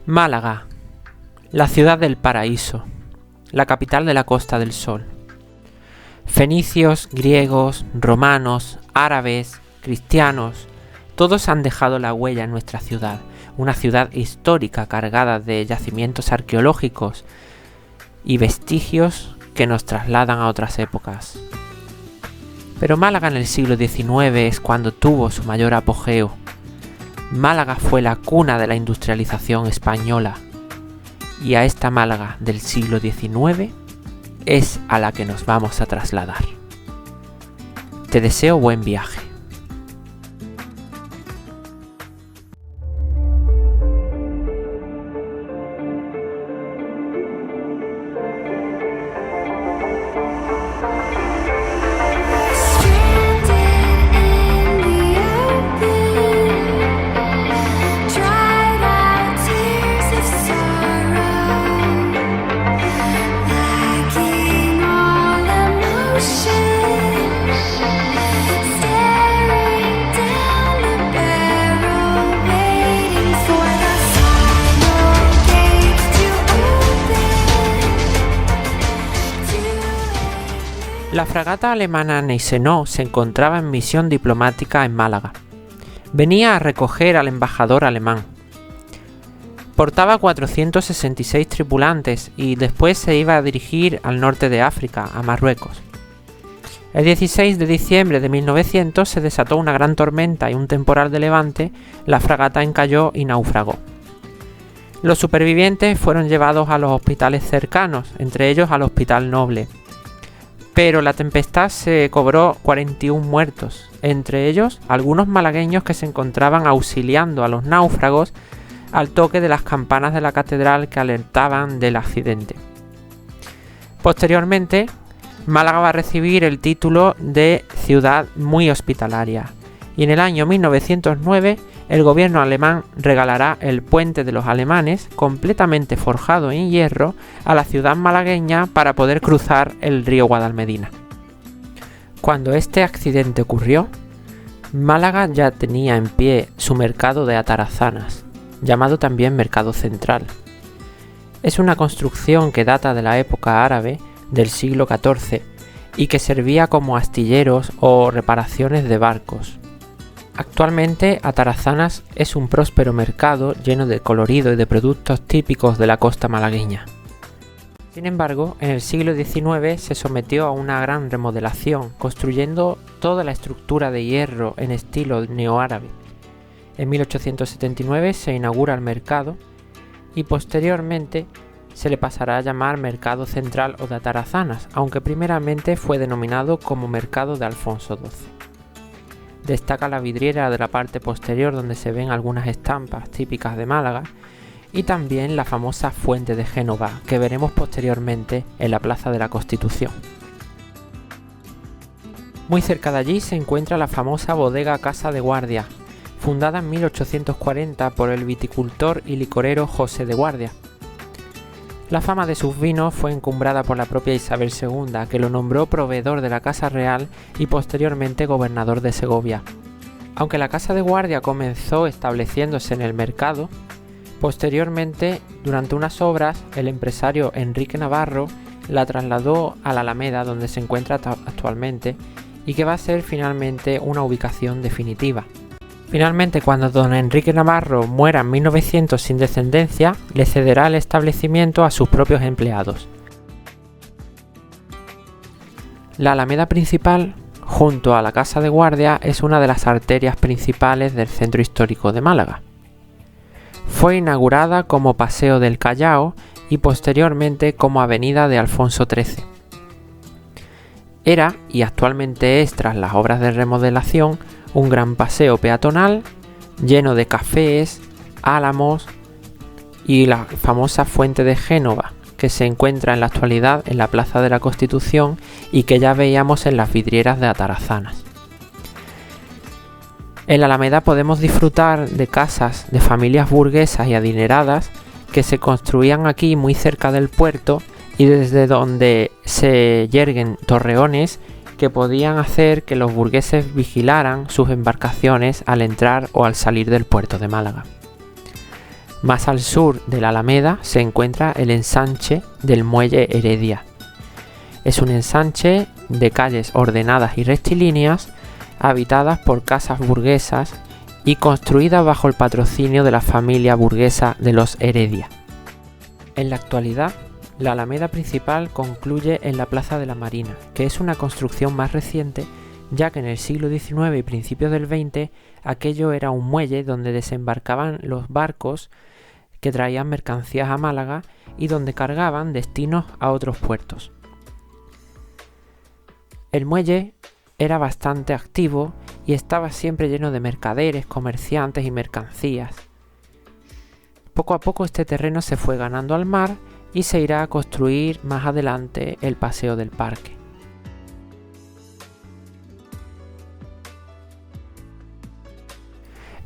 Málaga, la ciudad del paraíso, la capital de la Costa del Sol. Fenicios, griegos, romanos, árabes, cristianos, todos han dejado la huella en nuestra ciudad, una ciudad histórica cargada de yacimientos arqueológicos y vestigios que nos trasladan a otras épocas. Pero Málaga en el siglo XIX es cuando tuvo su mayor apogeo. Málaga fue la cuna de la industrialización española, y a esta Málaga del siglo XIX es a la que nos vamos a trasladar. Te deseo buen viaje. La fragata alemana Gneisenau se encontraba en misión diplomática en Málaga. Venía a recoger al embajador alemán. Portaba 466 tripulantes y después se iba a dirigir al norte de África, a Marruecos. El 16 de diciembre de 1900 se desató una gran tormenta y un temporal de levante, la fragata encalló y naufragó. Los supervivientes fueron llevados a los hospitales cercanos, entre ellos al Hospital Noble. Pero la tempestad se cobró 41 muertos, entre ellos algunos malagueños que se encontraban auxiliando a los náufragos al toque de las campanas de la catedral que alertaban del accidente. Posteriormente, Málaga va a recibir el título de ciudad muy hospitalaria, y en el año 1909 el gobierno alemán regalará el Puente de los Alemanes, completamente forjado en hierro, a la ciudad malagueña para poder cruzar el río Guadalmedina. Cuando este accidente ocurrió, Málaga ya tenía en pie su mercado de atarazanas, llamado también Mercado Central. Es una construcción que data de la época árabe del siglo XIV y que servía como astilleros o reparaciones de barcos. Actualmente Atarazanas es un próspero mercado lleno de colorido y de productos típicos de la costa malagueña. Sin embargo, en el siglo XIX se sometió a una gran remodelación, construyendo toda la estructura de hierro en estilo neoárabe. En 1879 se inaugura el mercado y posteriormente se le pasará a llamar Mercado Central o de Atarazanas, aunque primeramente fue denominado como Mercado de Alfonso XII. Destaca la vidriera de la parte posterior donde se ven algunas estampas típicas de Málaga y también la famosa Fuente de Génova que veremos posteriormente en la Plaza de la Constitución. Muy cerca de allí se encuentra la famosa bodega Casa de Guardia, fundada en 1840 por el viticultor y licorero José de Guardia. La fama de sus vinos fue encumbrada por la propia Isabel II, que lo nombró proveedor de la Casa Real y posteriormente gobernador de Segovia. Aunque la Casa de Guardia comenzó estableciéndose en el mercado, posteriormente, durante unas obras, el empresario Enrique Navarro la trasladó a la Alameda, donde se encuentra actualmente, y que va a ser finalmente una ubicación definitiva. Finalmente, cuando don Enrique Navarro muera en 1900 sin descendencia, le cederá el establecimiento a sus propios empleados. La Alameda principal, junto a la Casa de Guardia, es una de las arterias principales del centro histórico de Málaga. Fue inaugurada como Paseo del Callao y posteriormente como Avenida de Alfonso XIII. Era, y actualmente es tras las obras de remodelación, un gran paseo peatonal lleno de cafés, álamos y la famosa Fuente de Génova, que se encuentra en la actualidad en la Plaza de la Constitución y que ya veíamos en las vidrieras de Atarazanas. En la Alameda podemos disfrutar de casas de familias burguesas y adineradas que se construían aquí muy cerca del puerto y desde donde se yerguen torreones que podían hacer que los burgueses vigilaran sus embarcaciones al entrar o al salir del puerto de Málaga. Más al sur de la Alameda se encuentra el ensanche del Muelle Heredia. Es un ensanche de calles ordenadas y rectilíneas, habitadas por casas burguesas y construidas bajo el patrocinio de la familia burguesa de los Heredia. En la actualidad, la Alameda principal concluye en la Plaza de la Marina, que es una construcción más reciente, ya que en el siglo XIX y principios del XX aquello era un muelle donde desembarcaban los barcos que traían mercancías a Málaga y donde cargaban destinos a otros puertos. El muelle era bastante activo y estaba siempre lleno de mercaderes, comerciantes y mercancías. Poco a poco este terreno se fue ganando al mar y se irá a construir más adelante el Paseo del Parque.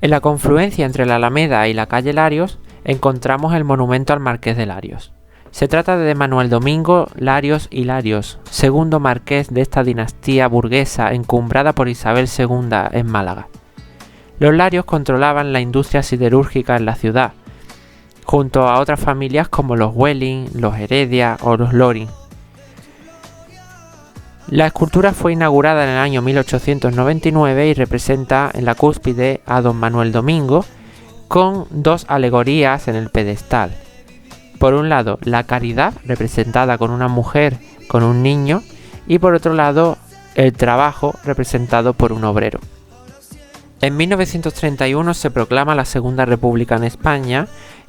En la confluencia entre la Alameda y la calle Larios encontramos el monumento al Marqués de Larios. Se trata de Manuel Domingo Larios y Larios, segundo marqués de esta dinastía burguesa encumbrada por Isabel II en Málaga. Los Larios controlaban la industria siderúrgica en la ciudad, junto a otras familias como los Welling, los Heredia o los Loring. La escultura fue inaugurada en el año 1899 y representa en la cúspide a don Manuel Domingo con dos alegorías en el pedestal. Por un lado, la caridad, representada con una mujer con un niño, y por otro lado, el trabajo, representado por un obrero. En 1931 se proclama la Segunda República en España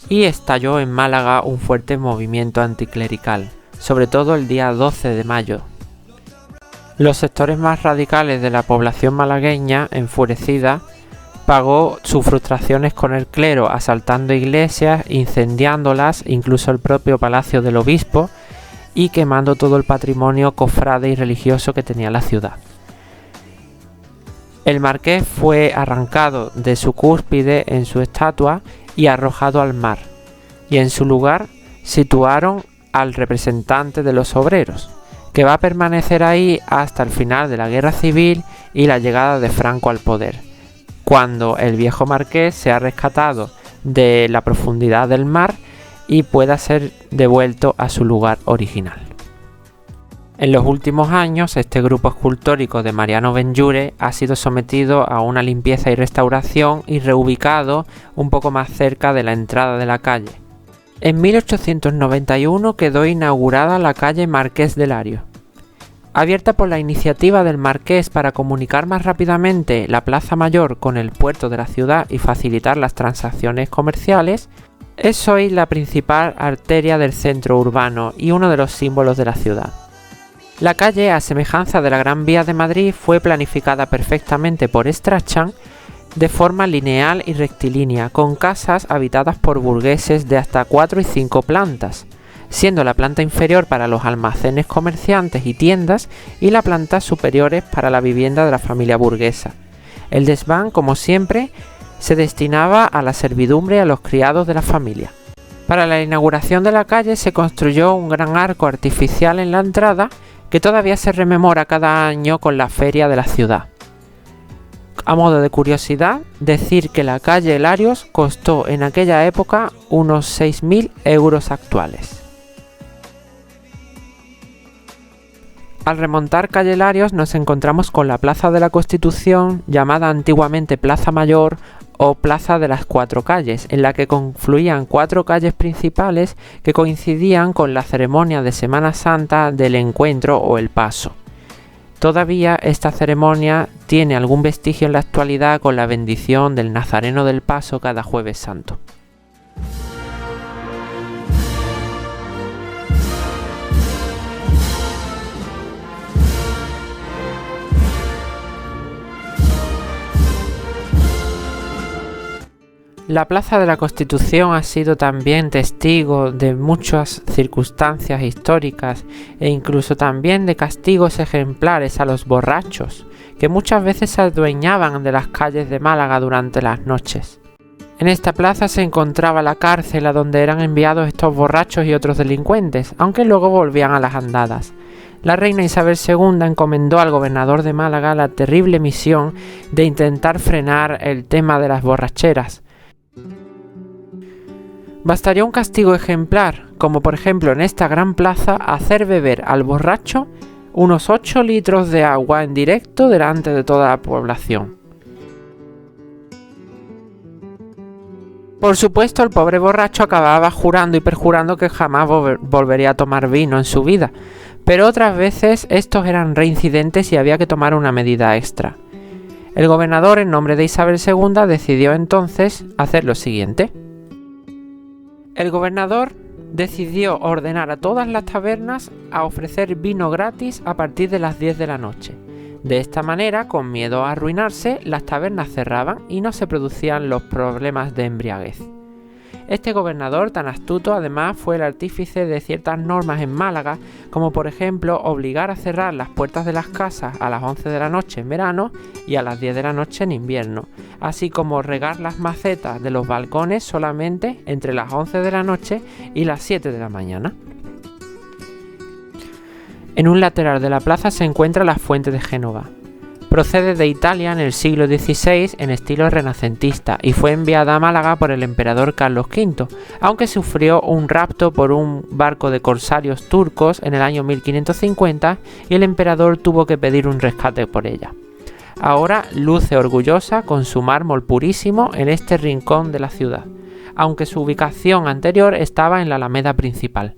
y estalló en Málaga un fuerte movimiento anticlerical, sobre todo el día 12 de mayo. Los sectores más radicales de la población malagueña, enfurecida, pagó sus frustraciones con el clero asaltando iglesias, incendiándolas, incluso el propio palacio del obispo, y quemando todo el patrimonio cofrade y religioso que tenía la ciudad. El marqués fue arrancado de su cúspide en su estatua y arrojado al mar, y en su lugar situaron al representante de los obreros, que va a permanecer ahí hasta el final de la Guerra Civil y la llegada de Franco al poder, cuando el viejo marqués sea rescatado de la profundidad del mar y pueda ser devuelto a su lugar original. En los últimos años, este grupo escultórico de Mariano Benlliure ha sido sometido a una limpieza y restauración y reubicado un poco más cerca de la entrada de la calle. En 1891 quedó inaugurada la calle Marqués de Larios. Abierta por la iniciativa del marqués para comunicar más rápidamente la Plaza Mayor con el puerto de la ciudad y facilitar las transacciones comerciales, es hoy la principal arteria del centro urbano y uno de los símbolos de la ciudad. La calle, a semejanza de la Gran Vía de Madrid, fue planificada perfectamente por Strachan de forma lineal y rectilínea, con casas habitadas por burgueses de hasta 4 y 5 plantas, siendo la planta inferior para los almacenes comerciantes y tiendas y la planta superiores para la vivienda de la familia burguesa. El desván, como siempre, se destinaba a la servidumbre y a los criados de la familia. Para la inauguración de la calle se construyó un gran arco artificial en la entrada que todavía se rememora cada año con la feria de la ciudad. A modo de curiosidad, decir que la calle Larios costó en aquella época unos 6.000 euros actuales. Al remontar calle Larios nos encontramos con la Plaza de la Constitución, llamada antiguamente Plaza Mayor o Plaza de las Cuatro Calles, en la que confluían 4 calles principales que coincidían con la ceremonia de Semana Santa del Encuentro o el Paso. Todavía esta ceremonia tiene algún vestigio en la actualidad con la bendición del Nazareno del Paso cada Jueves Santo. La Plaza de la Constitución ha sido también testigo de muchas circunstancias históricas e incluso también de castigos ejemplares a los borrachos, que muchas veces se adueñaban de las calles de Málaga durante las noches. En esta plaza se encontraba la cárcel a donde eran enviados estos borrachos y otros delincuentes, aunque luego volvían a las andadas. La reina Isabel II encomendó al gobernador de Málaga la terrible misión de intentar frenar el tema de las borracheras. Bastaría un castigo ejemplar, como por ejemplo en esta gran plaza hacer beber al borracho unos 8 litros de agua en directo delante de toda la población. Por supuesto, el pobre borracho acababa jurando y perjurando que jamás volvería a tomar vino en su vida, pero otras veces estos eran reincidentes y había que tomar una medida extra. El gobernador, en nombre de Isabel II, decidió entonces hacer lo siguiente. El gobernador decidió ordenar a todas las tabernas a ofrecer vino gratis a partir de las 10 de la noche. De esta manera, con miedo a arruinarse, las tabernas cerraban y no se producían los problemas de embriaguez. Este gobernador tan astuto además fue el artífice de ciertas normas en Málaga, como por ejemplo obligar a cerrar las puertas de las casas a las 11 de la noche en verano y a las 10 de la noche en invierno, así como regar las macetas de los balcones solamente entre las 11 de la noche y las 7 de la mañana. En un lateral de la plaza se encuentra la Fuente de Génova. Procede de Italia en el siglo XVI en estilo renacentista y fue enviada a Málaga por el emperador Carlos V, aunque sufrió un rapto por un barco de corsarios turcos en el año 1550 y el emperador tuvo que pedir un rescate por ella. Ahora luce orgullosa con su mármol purísimo en este rincón de la ciudad, aunque su ubicación anterior estaba en la Alameda principal.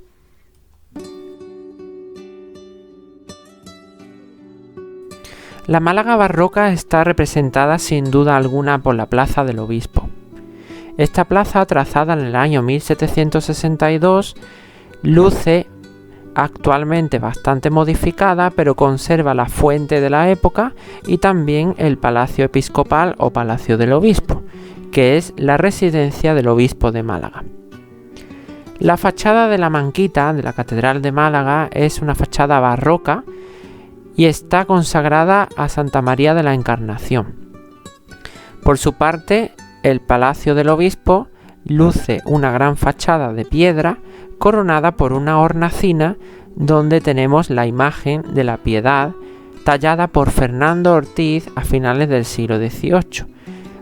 La Málaga barroca está representada sin duda alguna por la Plaza del Obispo. Esta plaza, trazada en el año 1762, luce actualmente bastante modificada, pero conserva la fuente de la época y también el Palacio Episcopal o Palacio del Obispo, que es la residencia del Obispo de Málaga. La fachada de la Manquita de la Catedral de Málaga es una fachada barroca y está consagrada a Santa María de la Encarnación. Por su parte, el Palacio del Obispo luce una gran fachada de piedra coronada por una hornacina donde tenemos la imagen de la Piedad tallada por Fernando Ortiz a finales del siglo XVIII,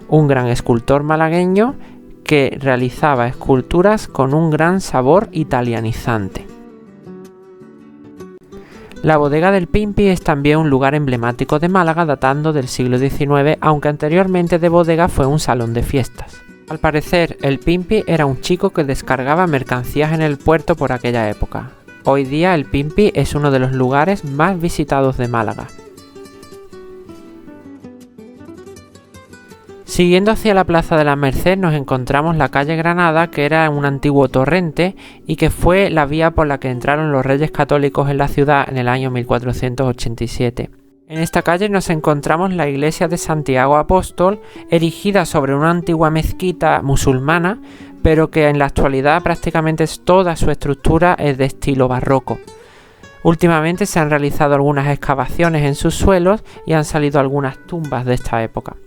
un gran escultor malagueño que realizaba esculturas con un gran sabor italianizante. La Bodega del Pimpi es también un lugar emblemático de Málaga datando del siglo XIX, aunque anteriormente de bodega fue un salón de fiestas. Al parecer, el Pimpi era un chico que descargaba mercancías en el puerto por aquella época. Hoy día el Pimpi es uno de los lugares más visitados de Málaga. Siguiendo hacia la Plaza de la Merced nos encontramos la calle Granada, que era un antiguo torrente y que fue la vía por la que entraron los reyes católicos en la ciudad en el año 1487. En esta calle nos encontramos la iglesia de Santiago Apóstol, erigida sobre una antigua mezquita musulmana, pero que en la actualidad prácticamente toda su estructura es de estilo barroco. Últimamente se han realizado algunas excavaciones en sus suelos y han salido algunas tumbas de esta época.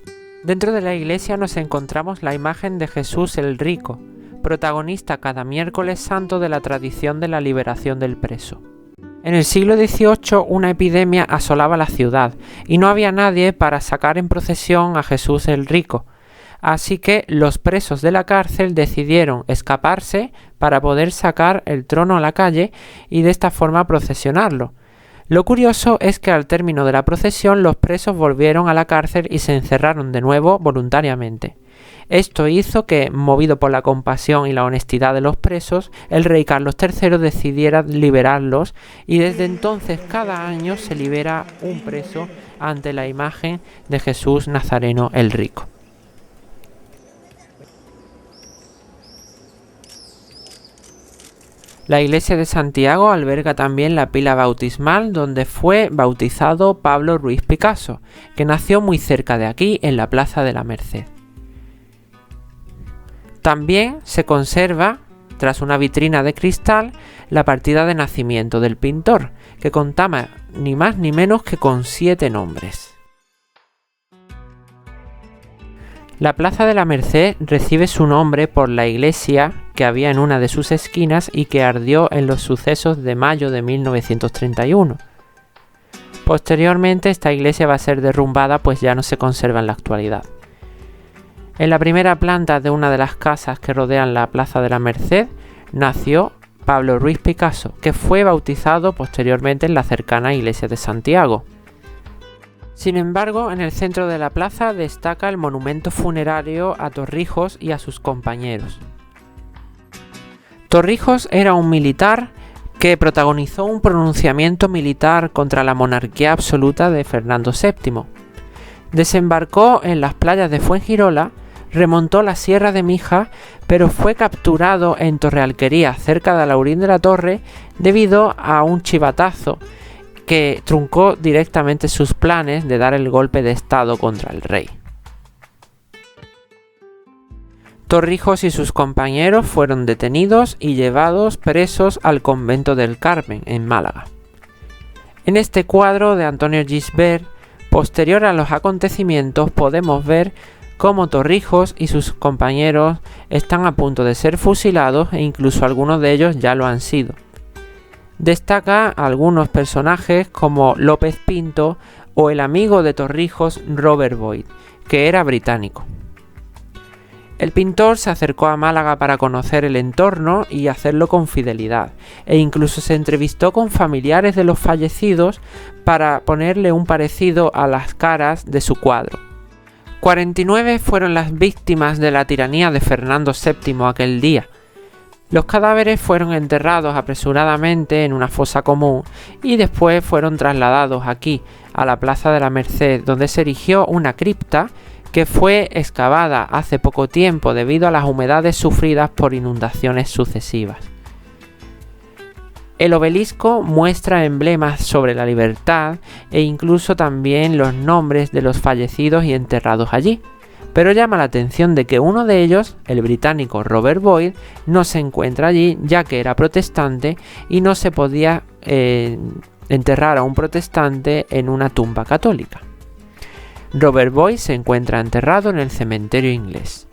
Dentro de la iglesia nos encontramos la imagen de Jesús el Rico, protagonista cada miércoles santo de la tradición de la liberación del preso. En el siglo XVIII una epidemia asolaba la ciudad y no había nadie para sacar en procesión a Jesús el Rico, así que los presos de la cárcel decidieron escaparse para poder sacar el trono a la calle y de esta forma procesionarlo. Lo curioso es que al término de la procesión los presos volvieron a la cárcel y se encerraron de nuevo voluntariamente. Esto hizo que, movido por la compasión y la honestidad de los presos, el rey Carlos III decidiera liberarlos y desde entonces cada año se libera un preso ante la imagen de Jesús Nazareno el Rico. La iglesia de Santiago alberga también la pila bautismal donde fue bautizado Pablo Ruiz Picasso, que nació muy cerca de aquí, en la Plaza de la Merced. También se conserva, tras una vitrina de cristal, la partida de nacimiento del pintor, que contaba ni más ni menos que con 7 nombres. La Plaza de la Merced recibe su nombre por la iglesia que había en una de sus esquinas y que ardió en los sucesos de mayo de 1931. Posteriormente esta iglesia va a ser derrumbada, pues ya no se conserva en la actualidad. En la primera planta de una de las casas que rodean la Plaza de la Merced nació Pablo Ruiz Picasso, que fue bautizado posteriormente en la cercana iglesia de Santiago. Sin embargo, en el centro de la plaza destaca el monumento funerario a Torrijos y a sus compañeros. Torrijos era un militar que protagonizó un pronunciamiento militar contra la monarquía absoluta de Fernando VII. Desembarcó en las playas de Fuengirola, remontó la Sierra de Mija, pero fue capturado en Torrealquería, cerca de Alhaurín de la Torre, debido a un chivatazo que truncó directamente sus planes de dar el golpe de estado contra el rey. Torrijos y sus compañeros fueron detenidos y llevados presos al convento del Carmen, en Málaga. En este cuadro de Antonio Gisbert, posterior a los acontecimientos, podemos ver cómo Torrijos y sus compañeros están a punto de ser fusilados e incluso algunos de ellos ya lo han sido. Destaca algunos personajes como López Pinto o el amigo de Torrijos, Robert Boyd, que era británico. El pintor se acercó a Málaga para conocer el entorno y hacerlo con fidelidad, e incluso se entrevistó con familiares de los fallecidos para ponerle un parecido a las caras de su cuadro. 49 fueron las víctimas de la tiranía de Fernando VII aquel día. Los cadáveres fueron enterrados apresuradamente en una fosa común y después fueron trasladados aquí, a la Plaza de la Merced, donde se erigió una cripta que fue excavada hace poco tiempo debido a las humedades sufridas por inundaciones sucesivas. El obelisco muestra emblemas sobre la libertad e incluso también los nombres de los fallecidos y enterrados allí, pero llama la atención de que uno de ellos, el británico Robert Boyd, no se encuentra allí ya que era protestante y no se podía enterrar a un protestante en una tumba católica. Robert Boyd se encuentra enterrado en el cementerio inglés.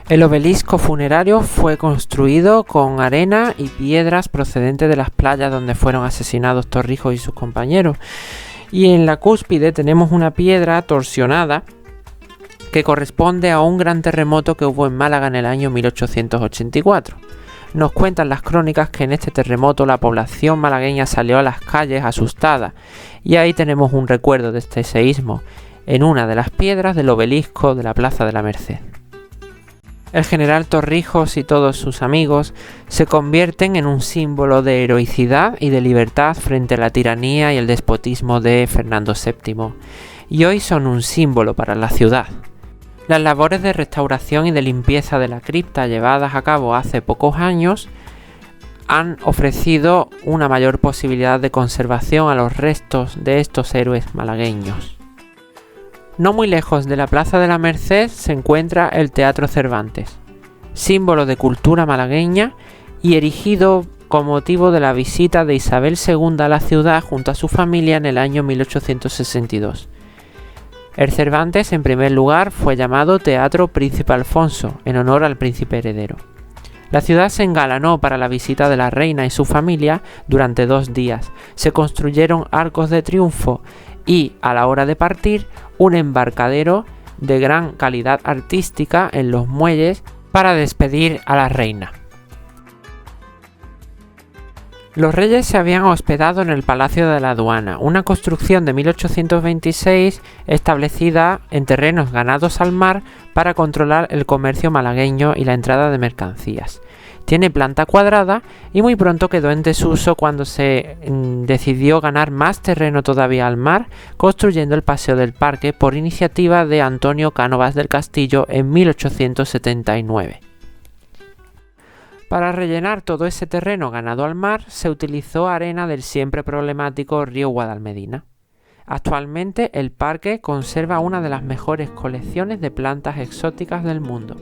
El obelisco funerario fue construido con arena y piedras procedentes de las playas donde fueron asesinados Torrijos y sus compañeros. Y en la cúspide tenemos una piedra torsionada que corresponde a un gran terremoto que hubo en Málaga en el año 1884. Nos cuentan las crónicas que en este terremoto la población malagueña salió a las calles asustada, y ahí tenemos un recuerdo de este seísmo en una de las piedras del obelisco de la Plaza de la Merced. El general Torrijos y todos sus amigos se convierten en un símbolo de heroicidad y de libertad frente a la tiranía y el despotismo de Fernando VII, y hoy son un símbolo para la ciudad. Las labores de restauración y de limpieza de la cripta llevadas a cabo hace pocos años han ofrecido una mayor posibilidad de conservación a los restos de estos héroes malagueños. No muy lejos de la Plaza de la Merced se encuentra el Teatro Cervantes, símbolo de cultura malagueña y erigido con motivo de la visita de Isabel II a la ciudad junto a su familia en el año 1862. El Cervantes, en primer lugar, fue llamado Teatro Príncipe Alfonso, en honor al príncipe heredero. La ciudad se engalanó para la visita de la reina y su familia durante 2 días. Se construyeron arcos de triunfo y, a la hora de partir, un embarcadero de gran calidad artística en los muelles para despedir a la reina. Los reyes se habían hospedado en el Palacio de la Aduana, una construcción de 1826 establecida en terrenos ganados al mar para controlar el comercio malagueño y la entrada de mercancías. Tiene planta cuadrada y muy pronto quedó en desuso cuando se decidió ganar más terreno todavía al mar, construyendo el Paseo del Parque por iniciativa de Antonio Cánovas del Castillo en 1879. Para rellenar todo ese terreno ganado al mar, se utilizó arena del siempre problemático río Guadalmedina. Actualmente el parque conserva una de las mejores colecciones de plantas exóticas del mundo.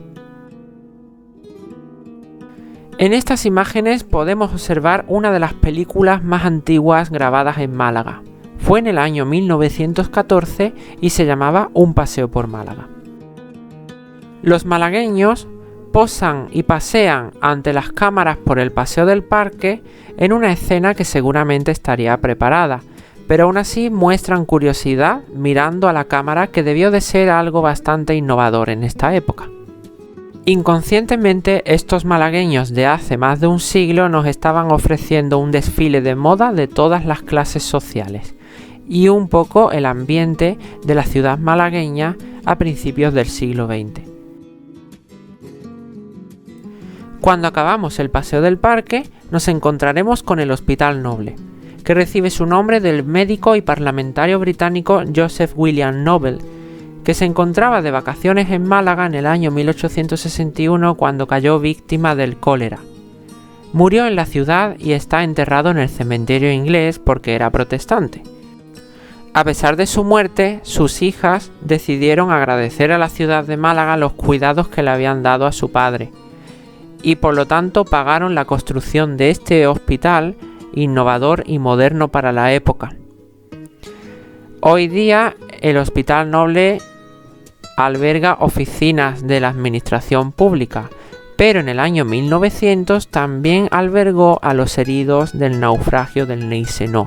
En estas imágenes podemos observar una de las películas más antiguas grabadas en Málaga. Fue en el año 1914 y se llamaba Un paseo por Málaga. Los malagueños posan y pasean ante las cámaras por el paseo del parque en una escena que seguramente estaría preparada, pero aún así muestran curiosidad mirando a la cámara, que debió de ser algo bastante innovador en esta época. Inconscientemente, estos malagueños de hace más de un siglo nos estaban ofreciendo un desfile de moda de todas las clases sociales y un poco el ambiente de la ciudad malagueña a principios del siglo XX. Cuando acabamos el paseo del parque, nos encontraremos con el Hospital Noble, que recibe su nombre del médico y parlamentario británico Joseph William Noble, que se encontraba de vacaciones en Málaga en el año 1861 cuando cayó víctima del cólera. Murió en la ciudad y está enterrado en el cementerio inglés porque era protestante. A pesar de su muerte, sus hijas decidieron agradecer a la ciudad de Málaga los cuidados que le habían dado a su padre, y por lo tanto pagaron la construcción de este hospital innovador y moderno para la época. Hoy día el Hospital Noble alberga oficinas de la administración pública, pero en el año 1900 también albergó a los heridos del naufragio del Neisenó.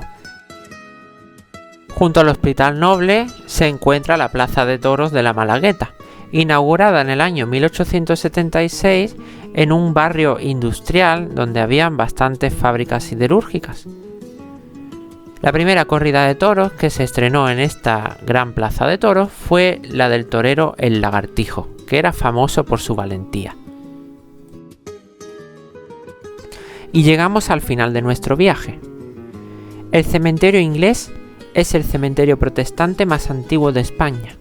Junto al Hospital Noble se encuentra la Plaza de Toros de la Malagueta, inaugurada en el año 1876 en un barrio industrial donde habían bastantes fábricas siderúrgicas. La primera corrida de toros que se estrenó en esta gran plaza de toros fue la del torero El Lagartijo, que era famoso por su valentía. Y llegamos al final de nuestro viaje. El cementerio inglés es el cementerio protestante más antiguo de España.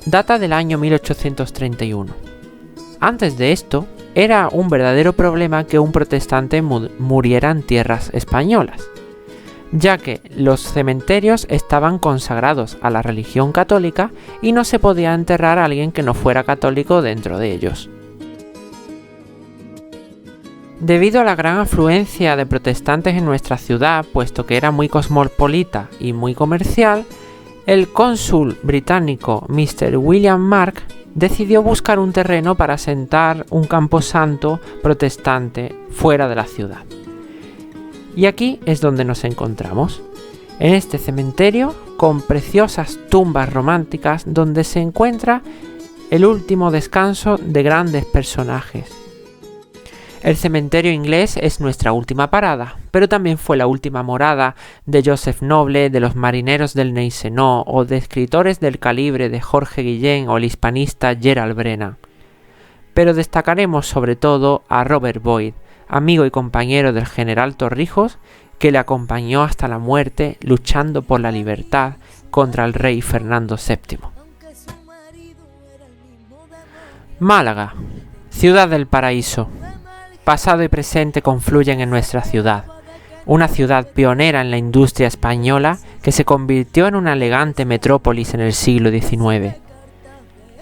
Data del año 1831. Antes de esto, era un verdadero problema que un protestante muriera en tierras españolas, ya que los cementerios estaban consagrados a la religión católica y no se podía enterrar a alguien que no fuera católico dentro de ellos. Debido a la gran afluencia de protestantes en nuestra ciudad, puesto que era muy cosmopolita y muy comercial, el cónsul británico Mr. William Mark decidió buscar un terreno para asentar un camposanto protestante fuera de la ciudad. Y aquí es donde nos encontramos, en este cementerio con preciosas tumbas románticas donde se encuentra el último descanso de grandes personajes. El cementerio inglés es nuestra última parada, pero también fue la última morada de Joseph Noble, de los marineros del Neisenó o de escritores del calibre de Jorge Guillén o el hispanista Gerald Brennan. Pero destacaremos sobre todo a Robert Boyd, amigo y compañero del general Torrijos, que le acompañó hasta la muerte luchando por la libertad contra el rey Fernando VII. Málaga, ciudad del paraíso. Pasado y presente confluyen en nuestra ciudad, una ciudad pionera en la industria española que se convirtió en una elegante metrópolis en el siglo XIX.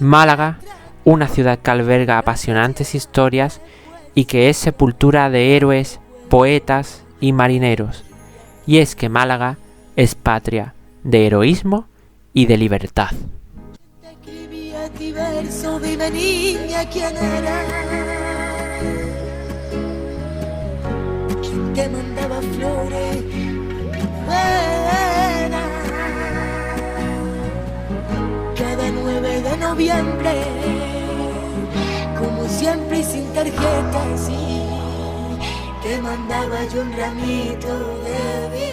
Málaga, una ciudad que alberga apasionantes historias y que es sepultura de héroes, poetas y marineros. Y es que Málaga es patria de heroísmo y de libertad. Escribía ti verso, dime niña quién era, quien te mandaba flores, primavera, cada 9 de noviembre, como siempre y sin tarjeta, sí, te mandaba yo un ramito de vida.